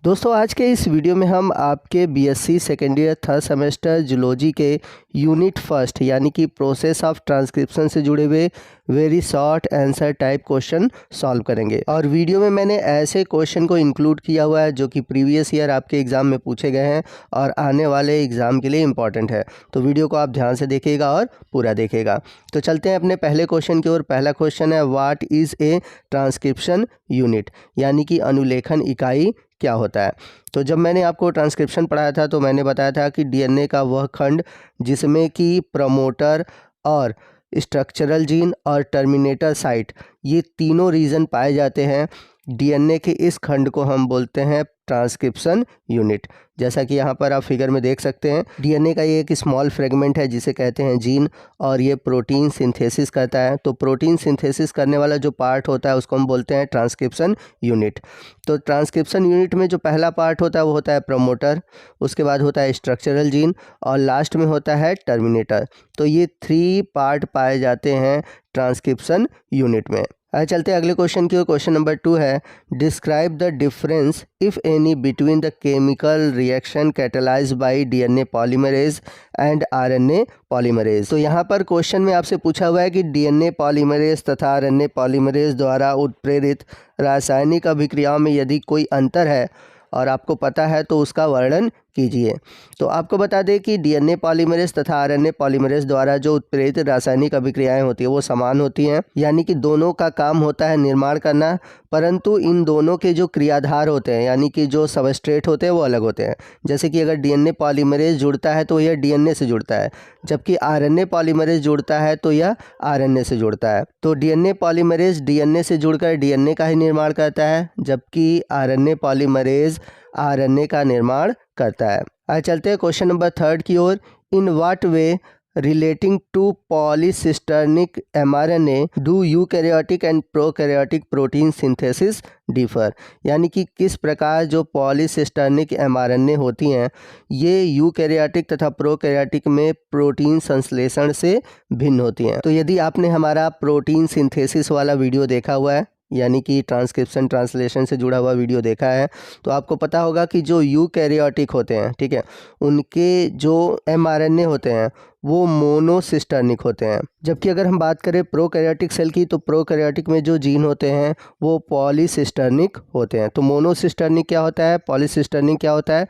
दोस्तों आज के इस वीडियो में हम आपके BSc second year third semester zoology के यूनिट फर्स्ट यानी कि प्रोसेस ऑफ ट्रांसक्रिप्शन से जुड़े हुए very short answer type question solve करेंगे। और वीडियो में मैंने ऐसे क्वेश्चन को इंक्लूड किया हुआ है जो कि प्रीवियस ईयर आपके एग्ज़ाम में पूछे गए हैं और आने वाले एग्ज़ाम के लिए इम्पॉर्टेंट है। तो वीडियो को आप ध्यान से देखिएगा और पूरा देखिएगा। तो चलते हैं अपने पहले क्वेश्चन की ओर। पहला क्वेश्चन है what is a transcription unit, यानी कि अनुलेखन इकाई क्या होता है। तो जब मैंने आपको ट्रांसक्रिप्शन पढ़ाया था तो मैंने बताया था कि डीएनए का वह खंड जिसमें कि प्रमोटर और स्ट्रक्चरल जीन और टर्मिनेटर साइट ये तीनों रीजन पाए जाते हैं, डीएनए के इस खंड को हम बोलते हैं ट्रांसक्रिप्शन यूनिट। जैसा कि यहाँ पर आप फिगर में देख सकते हैं, डीएनए का ये एक स्मॉल फ्रेगमेंट है जिसे कहते हैं जीन और ये प्रोटीन सिंथेसिस करता है। तो प्रोटीन सिंथेसिस करने वाला जो पार्ट होता है उसको हम बोलते हैं ट्रांसक्रिप्शन यूनिट। तो ट्रांसक्रिप्शन यूनिट में जो पहला पार्ट होता है वो होता है प्रमोटर, उसके बाद होता है स्ट्रक्चरल जीन और लास्ट में होता है टर्मिनेटर। तो ये 3 पार्ट पाए जाते हैं ट्रांसक्रिप्शन यूनिट में। चलते हैं अगले क्वेश्चन की ओर। क्वेश्चन नंबर 2 है describe the difference if any between the chemical reaction catalysed bye DNA polymerase and RNA polymerase. तो यहाँ पर क्वेश्चन में आपसे पूछा हुआ है कि डीएनए पॉलीमरेज तथा आरएनए पॉलीमरेज द्वारा उत्प्रेरित रासायनिक अभिक्रियाओं में यदि कोई अंतर है और आपको पता है तो उसका वर्णन कीजिए। तो आपको बता दें कि डीएनए पॉलीमरेज तथा आरएनए पॉलीमरेज द्वारा जो उत्प्रेरित रासायनिक अभिक्रियाएं होती है वो समान होती हैं, यानी कि दोनों का काम होता है निर्माण करना, परंतु इन दोनों के जो क्रियाधार होते हैं यानी कि जो सबस्ट्रेट होते हैं वो अलग होते हैं। जैसे कि अगर डीएनए पॉलीमरेज जुड़ता है तो यह डीएनए से जुड़ता है, जबकि आरएनए पॉलीमरेज जुड़ता है तो यह आरएनए से जुड़ता है। तो डीएनए पॉलीमरेज डीएनए से जुड़कर डीएनए का ही निर्माण करता है, जबकि आरएनए पॉलीमरेज आरएनए का निर्माण करता है। आज चलते हैं क्वेश्चन नंबर 3 की ओर। In what way relating to polycistronic mRNA do eukaryotic and prokaryotic protein synthesis differ, यानी कि किस प्रकार जो पॉलीसिस्टर्निक एमआरएनए होती हैं ये यूकैरियोटिक तथा प्रोकैरियोटिक में प्रोटीन संश्लेषण से भिन्न होती हैं। तो यदि आपने हमारा प्रोटीन सिंथेसिस वाला वीडियो देखा हुआ है यानी कि ट्रांसक्रिप्शन ट्रांसलेशन से जुड़ा हुआ वीडियो देखा है तो आपको पता होगा कि जो यूकैरियोटिक होते हैं, ठीक है, उनके जो एमआरएनए होते हैं वो मोनोसिस्टर्निक होते हैं, जबकि अगर हम बात करें प्रोकैरियोटिक सेल की तो प्रोकैरियोटिक में जो जीन होते हैं वो पॉलीसिस्टर्निक होते हैं। तो मोनोसिस्टर्निक क्या होता है, पॉलीसिस्टर्निक क्या होता है,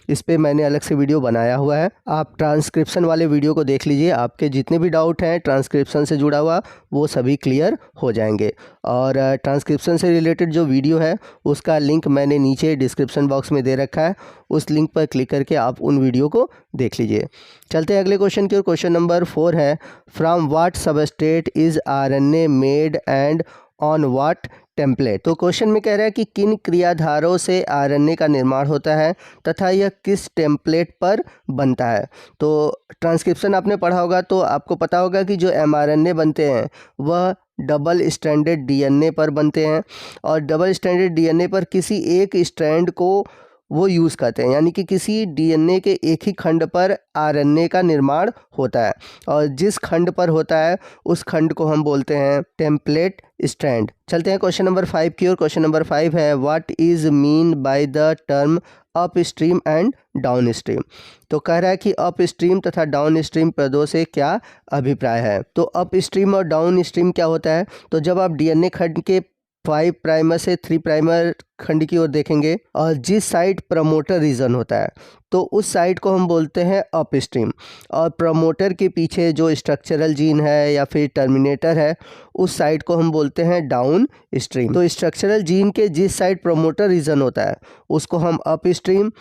इस पे मैंने अलग से वीडियो बनाया हुआ है, आप ट्रांसक्रिप्शन वाले वीडियो को देख लीजिए। आपके जितने भी डाउट हैं ट्रांसक्रिप्शन से जुड़ा हुआ वो सभी क्लियर हो जाएंगे। और ट्रांसक्रिप्शन से रिलेटेड जो वीडियो है उसका लिंक मैंने नीचे डिस्क्रिप्शन बॉक्स में दे रखा है, उस लिंक पर क्लिक करके आप उन वीडियो को देख लीजिए। चलते हैं अगले क्वेश्चन की ओर। क्वेश्चन नंबर 4 है from what substrate is RNA made and on what template. तो क्वेश्चन में कह रहा है कि किन क्रियाधारों से आरएनए का निर्माण होता है तथा यह किस टेम्पलेट पर बनता है। तो ट्रांसक्रिप्शन आपने पढ़ा होगा तो आपको पता होगा कि जो एमआरएनए बनते हैं वह डबल स्ट्रैंडेड डीएनए पर बनते हैं और डबल स्ट्रैंडेड डीएनए पर किसी एक स्ट्रैंड को वो यूज़ करते हैं, यानी कि किसी डीएनए के एक ही खंड पर आरएनए का निर्माण होता है और जिस खंड पर होता है उस खंड को हम बोलते हैं टेम्पलेट स्ट्रैंड। चलते हैं क्वेश्चन नंबर 5 की ओर। क्वेश्चन नंबर 5 है what is mean by the term up stream and down stream. तो कह रहा है कि अप स्ट्रीम तथा डाउन स्ट्रीम पदों से क्या अभिप्राय है। तो अप स्ट्रीम और डाउन स्ट्रीम क्या होता है, तो जब आप डीएनए खंड के 5 प्राइमर से 3 प्राइमर खंड की ओर देखेंगे और जिस साइड प्रमोटर रीजन होता है तो उस साइड को हम बोलते हैं अप स्ट्रीम और प्रमोटर के पीछे जो स्ट्रक्चरल जीन है या फिर टर्मिनेटर है उस साइड को हम बोलते हैं डाउन स्ट्रीम। तो स्ट्रक्चरल जीन के जिस साइड प्रमोटर रीजन होता है उसको हम अप स्ट्रीम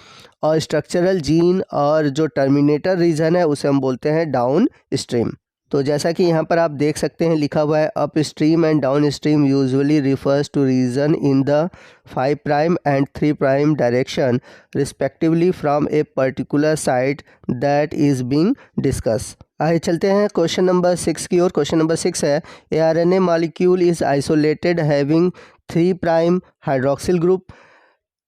और स्ट्रक्चरल जीन और जो टर्मिनेटर रीजन है उसे हम बोलते हैं डाउन स्ट्रीम। तो जैसा कि यहाँ पर आप देख सकते हैं लिखा हुआ है upstream and downstream usually refers to region in the 5 prime and 3 prime direction respectively from a particular site that is being discuss. आइए चलते हैं क्वेश्चन नंबर 6 की ओर। क्वेश्चन नंबर 6 है a RNA molecule is isolated having 3 prime hydroxyl group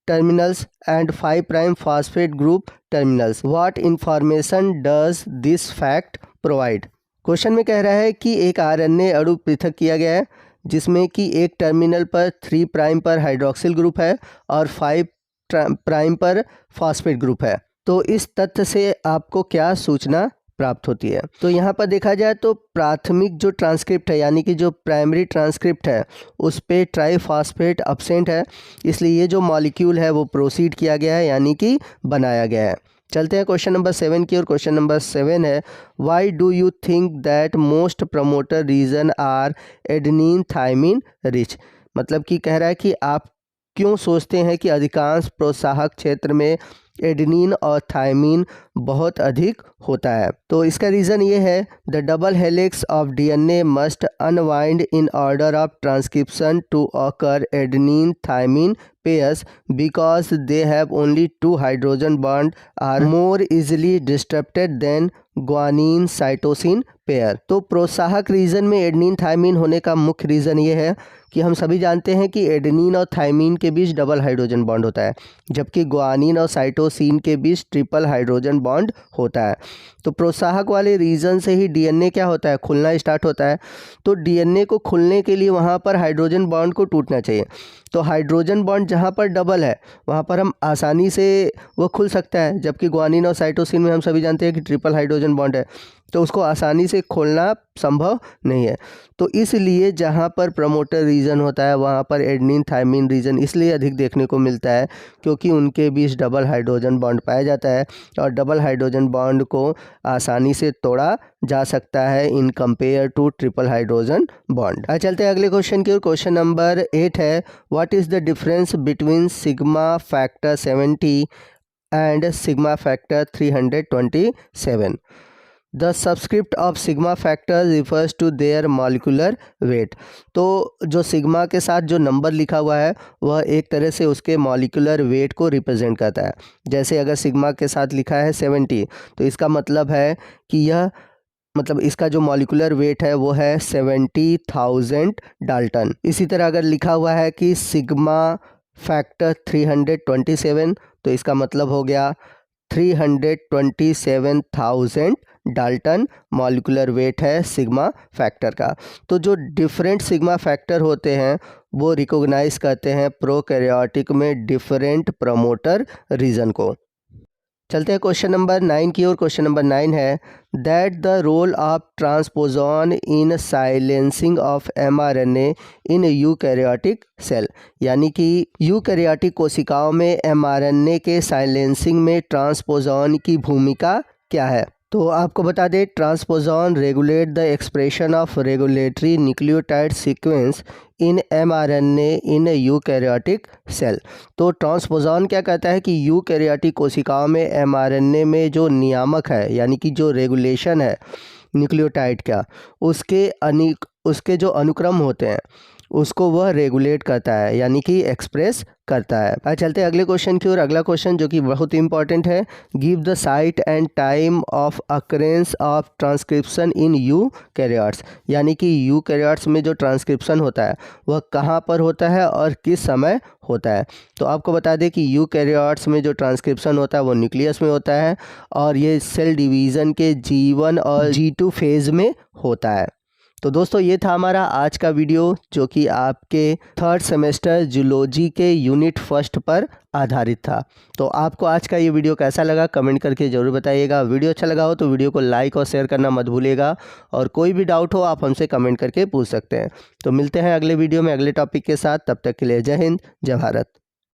terminals and 5 prime phosphate group terminals. What information does this fact provide? Question में कह रहा है कि एक आरएनए अणु पृथक किया गया है जिसमें कि एक टर्मिनल पर 3 प्राइम पर हाइड्रोक्सिल ग्रुप है और 5 प्राइम पर फॉस्फेट ग्रुप है। तो इस तथ्य से आपको क्या सूचना प्राप्त होती है? तो यहाँ पर देखा जाए तो प्राथमिक जो ट्रांसक्रिप्ट है यानी कि जो प्राइमरी ट्रांसक्रिप्ट है उस पे ट्राईफॉस्फेट एब्सेंट है, इसलिए ये जो मॉलिक्यूल है वो प्रोसीड किया गया है यानी कि बनाया गया है। चलते हैं क्वेश्चन नंबर 7 की ओर। क्वेश्चन नंबर 7 है, why do you think that most promoter region are adenine thymine rich? मतलब कि कह रहा है कि आप क्यों सोचते हैं कि अधिकांश प्रोत्साहक क्षेत्र में एडेनिन और थायमिन बहुत अधिक होता है? तो इसका रीज़न ये है, the double helix of DNA must unwind in order of transcription to occur adenine thymine pairs because they have only 2 hydrogen bond are more easily disrupted than guanine cytosine pair. तो प्रोत्साहक reason में adenine thiamine होने का मुख्य reason ये है कि हम सभी जानते हैं कि एडेनिन और थायमिन के बीच डबल हाइड्रोजन बॉन्ड होता है, जबकि ग्वानिन और साइटोसिन के बीच ट्रिपल हाइड्रोजन बॉन्ड होता है। तो प्रोत्साहक वाले रीजन से ही डीएनए क्या होता है, खुलना स्टार्ट होता है। तो डीएनए को खुलने के लिए वहाँ पर हाइड्रोजन बॉन्ड को टूटना चाहिए। तो हाइड्रोजन बॉन्ड जहाँ पर डबल है वहाँ पर हम आसानी से वो खुल सकता है, जबकि ग्वानिन और साइटोसिन में हम सभी जानते हैं कि ट्रिपल हाइड्रोजन बॉन्ड है, तो उसको आसानी से खोलना संभव नहीं है। तो इसलिए जहाँ पर प्रमोटर रीजन होता है वहाँ पर एडेनिन थायमिन रीजन इसलिए अधिक देखने को मिलता है क्योंकि उनके बीच डबल हाइड्रोजन बॉन्ड पाया जाता है और डबल हाइड्रोजन बॉन्ड को आसानी से तोड़ा जा सकता है in compare to triple hydrogen bond. चलते हैं अगले क्वेश्चन की ओर। क्वेश्चन नंबर 8 है, what is the difference between sigma factor 70 and sigma factor 327? The subscript of sigma factor refers to their molecular weight. तो जो सिग्मा के साथ जो नंबर लिखा हुआ है वह एक तरह से उसके मॉलिक्यूलर वेट को रिप्रेजेंट करता है। जैसे अगर सिग्मा के साथ लिखा है 70 तो इसका मतलब है कि यह इसका जो मॉलिक्यूलर वेट है वो है 70,000 डाल्टन। इसी तरह अगर लिखा हुआ है कि सिग्मा फैक्टर 327 तो इसका मतलब हो गया 327,000 डाल्टन मॉलिक्यूलर वेट है सिग्मा फैक्टर का। तो जो डिफरेंट सिग्मा फैक्टर होते हैं वो रिकॉग्नाइज करते हैं प्रोकैरियोटिक में डिफरेंट प्रमोटर रीजन को। चलते हैं क्वेश्चन नंबर 9 की ओर। क्वेश्चन नंबर 9 है, that the role of transposon in silencing of mRNA in eukaryotic cell. यानी कि यूकैरियोटिक कोशिकाओं में mRNA के साइलेंसिंग में ट्रांसपोजॉन की भूमिका क्या है? तो आपको बता दें, transposon regulate the expression of regulatory nucleotide sequence in mRNA in eukaryotic cell. तो ट्रांसपोजॉन क्या कहता है कि यूकैरियोटिक कोशिकाओं में mRNA में जो नियामक है यानी कि जो रेगुलेशन है न्यूक्लियोटाइड का, उसके जो अनुक्रम होते हैं उसको वह रेगुलेट करता है यानी कि एक्सप्रेस करता है। आज चलते हैं अगले क्वेश्चन की ओर। अगला क्वेश्चन जो कि बहुत इंपॉर्टेंट है, give the site and time of occurrence of transcription in eukaryotes. यानी कि यूकैरियोट्स में जो ट्रांसक्रिप्शन होता है वह कहाँ पर होता है और किस समय होता है? तो आपको बता दें कि यूकैरियोट्स में जो ट्रांसक्रिप्शन होता है वो न्यूक्लियस में होता है और ये सेल डिवीज़न के G1 और G2 फेज़ में होता है। तो दोस्तों ये था हमारा आज का वीडियो जो कि आपके 3rd सेमेस्टर जूलॉजी के यूनिट 1 पर आधारित था। तो आपको आज का ये वीडियो कैसा लगा कमेंट करके ज़रूर बताइएगा। वीडियो अच्छा लगा हो तो वीडियो को लाइक और शेयर करना मत भूलिएगा और कोई भी डाउट हो आप हमसे कमेंट करके पूछ सकते हैं। तो मिलते हैं अगले वीडियो में अगले टॉपिक के साथ, तब तक के लिए जय हिंद जय भारत।